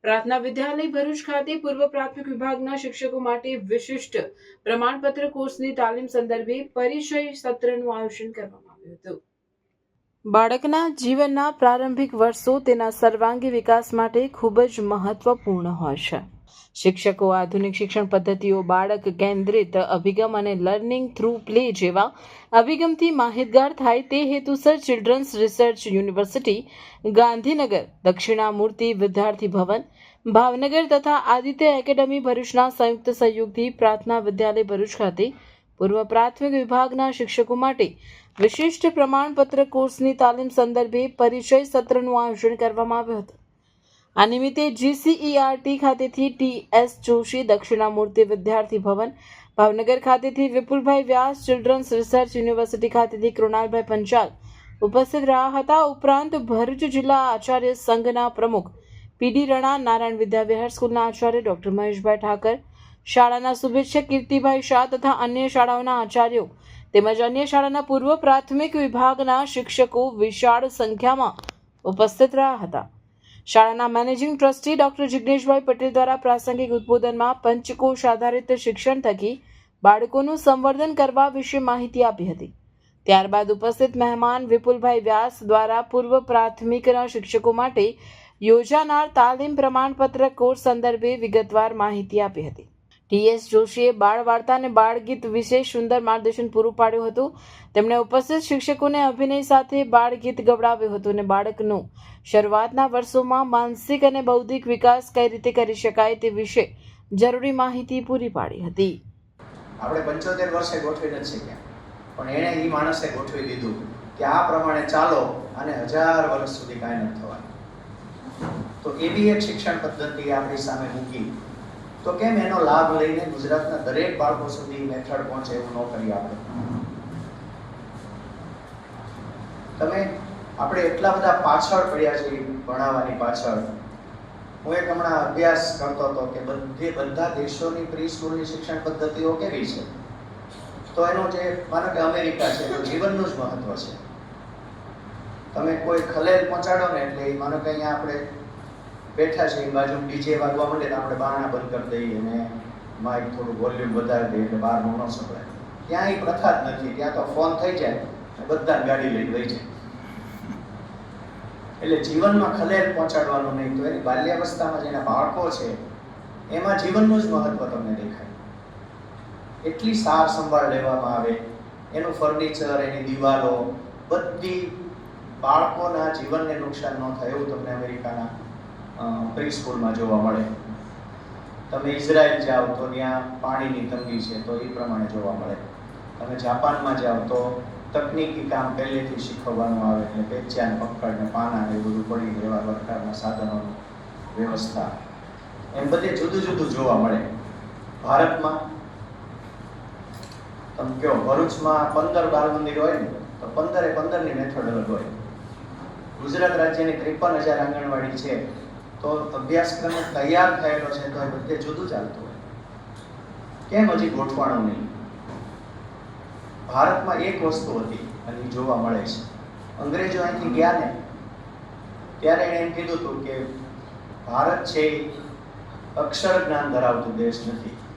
પ્રાર્થના વિદ્યાલય ભરૂચ ખાતે પૂર્વ પ્રાથમિક વિભાગના શિક્ષકો માટે વિશિષ્ટ પ્રમાણપત્ર કોર્સની તાલીમ સંદર્ભે પરિચય સત્રનું આયોજન કરવામાં આવ્યું હતું। બાળકના જીવનના પ્રારંભિક વર્ષો તેના સર્વાંગી વિકાસ માટે ખૂબ જ મહત્વપૂર્ણ હોય છે। શિક્ષકો આધુનિક શિક્ષણ પદ્ધતિઓ, બાળક કેન્દ્રિત અભિગમ અને લર્નિંગ થ્રુ પ્લે જેવા અભિગમથી માહિતગાર થાય તે હેતુસર children's research university, Gandhinagar, Dakshinamurti Vidyarthi Bhavan, Bhavnagar તથા આદિત્ય એકેડમી ભરૂચના સંયુક્ત સહયોગથી પ્રાર્થના વિદ્યાલય ભરૂચ ખાતે પૂર્વ પ્રાથમિક વિભાગના શિક્ષકો માટે વિશિષ્ટ પ્રમાણપત્ર કોર્સની તાલીમ સંદર્ભે પરિચય સત્રનું આયોજન કરવામાં આવ્યું હતું। આ નિમિત્તે GCERT ખાતેથી TS જોશી, દક્ષિણામૂર્તિ વિદ્યાર્થી ભવન, ભાવનગર ખાતેથી વિપુલભાઈ વ્યાસ, ચિલ્ડ્રન્સ રિસર્ચ યુનિવર્સિટી ખાતેથી કૃણાલભાઈ પંચાલ ઉપસ્થિત રહ્યા હતા। ઉપરાંત ભરૂચ જિલ્લા આચાર્ય સંઘના પ્રમુખ PD રણા, નારાયણ વિદ્યાવિહાર સ્કૂલના આચાર્ય ડોક્ટર મહેશભાઈ ઠાકર, શાળાના શુભેચ્છક કીર્તિભાઈ શાહ તથા અન્ય શાળાઓના આચાર્યો તેમજ અન્ય શાળાના પૂર્વ પ્રાથમિક વિભાગના શિક્ષકો વિશાળ સંખ્યામાં ઉપસ્થિત રહ્યા હતા। શાળાના મેનેજિંગ ટ્રસ્ટી ડોક્ટર જિગ્નેશભાઈ પટેલ દ્વારા પ્રાસંગિક ઉદ્બોધનમાં પંચકોશ આધારિત શિક્ષણ થકી બાળકોનું સંવર્ધન કરવા વિશે માહિતી આપી હતી। ત્યારબાદ ઉપસ્થિત મહેમાન વિપુલભાઈ વ્યાસ દ્વારા પૂર્વ પ્રાથમિકના શિક્ષકો માટે યોજાનાર તાલીમ પ્રમાણપત્ર કોર્સ સંદર્ભે વિગતવાર માહિતી આપી હતી। TS જોશીએ બાળ વાર્તા અને બાળગીત વિશે સુંદર માર્ગદર્શન પૂરું પાડ્યું હતું। તેમણે ઉપસ્થિત શિક્ષકોને અભિનય સાથે બાળગીત ગવડાવ્યું હતું અને બાળકનું શરૂઆતના વર્ષોમાં માનસિક અને બૌદ્ધિક વિકાસ કઈ રીતે કરી શકાય તે વિશે જરૂરી માહિતી પૂરી પાડી હતી। આપણે 75 વર્ષે ગોઠવી નથી શક્યા, પણ એણે એ માણસે ગોઠવી દીધું કે આ પ્રમાણે ચાલો અને 1000 વર્ષ સુધી કાંઈ નથી થવાનું। તો એવી એક શિક્ષણ પદ્ધતિ આપણી સામે મૂકી, તો કેમ એનો લાભ લઈને ગુજરાતના દરેક બાળકો સુધી મેથડ પહોંચે એવું ન કરીએ આપણે એટલા બધા પાછળ પડ્યા છીએ ભણાવવાની પાછળ। હું એક હમણાં અભ્યાસ કરતો હતો કે બધા દેશોની પ્રી સ્કૂલની શિક્ષણ પદ્ધતિઓ કેવી છે, તો એનો જે માનો કે અમેરિકા છે તો જીવનનું જ મહત્વ છે। તમે કોઈ ખલેલ પહોંચાડો ને એટલે માનો કે અહીંયા આપણે બેઠા છે એ બાજુ ડીજે વાગવા માંડે ને આપણે બારણા બંધ કરી દઈએ અને માઇક થોડું વોલ્યુમ વધારી દઈએ એટલે બહાર ન સંભળાય। ત્યાં એ પ્રથા જ નથી, ત્યાં તો ફોન થઈ જાય બધા ગાડી લઈને વહી જાય। એટલે જીવનમાં ખલેલ પહોંચાડવાનું નહીં, તો એની બાલ્યાવસ્થામાં જેના બાળકો છે એમાં જીવનનું જ મહત્વ તમને દેખાય। એટલી સાર સંભાળ લેવામાં આવે, એનું ફર્નિચર, એની દિવાલો બધી બાળકોના જીવનને નુકસાન ન થાય એવું તમને અમેરિકાના પ્રી સ્કૂલમાં જોવા મળે। તમે ઇઝરાયલ જાઓ તો ત્યાં પાણીની તંગી છે તો એ પ્રમાણે જોવા મળે। તમે જાપાનમાં જાઓ તો તકનીકી કામ પહેલેથી શીખવવાનું આવે, એટલે પેચ્યા ને પકડ ને પાના ને બધું પડી એવા પ્રકારના સાધનોની વ્યવસ્થા, એમ બધે જુદું જુદું જોવા મળે। ભારતમાં તમે કહો ભરૂચમાં 15 બાળ મંદિર હોય ને તો 15-15ની મેથડ અલગ હોય। ગુજરાત રાજ્યની 53,000 આંગણવાડી છે તો અભ્યાસક્રમ તૈયાર થયેલો છે તો એ બધે જુદું ચાલતું હોય, કેમ હજી ગોઠવાણું નહીં? ભારતમાં એક વસ્તુ હતી અને એ જોવા મળે છે, અંગ્રેજો અહીંથી ગયા ને ત્યારે એણે એમ કીધું હતું કે ભારત છે અક્ષર જ્ઞાન ધરાવતું દેશ નથી,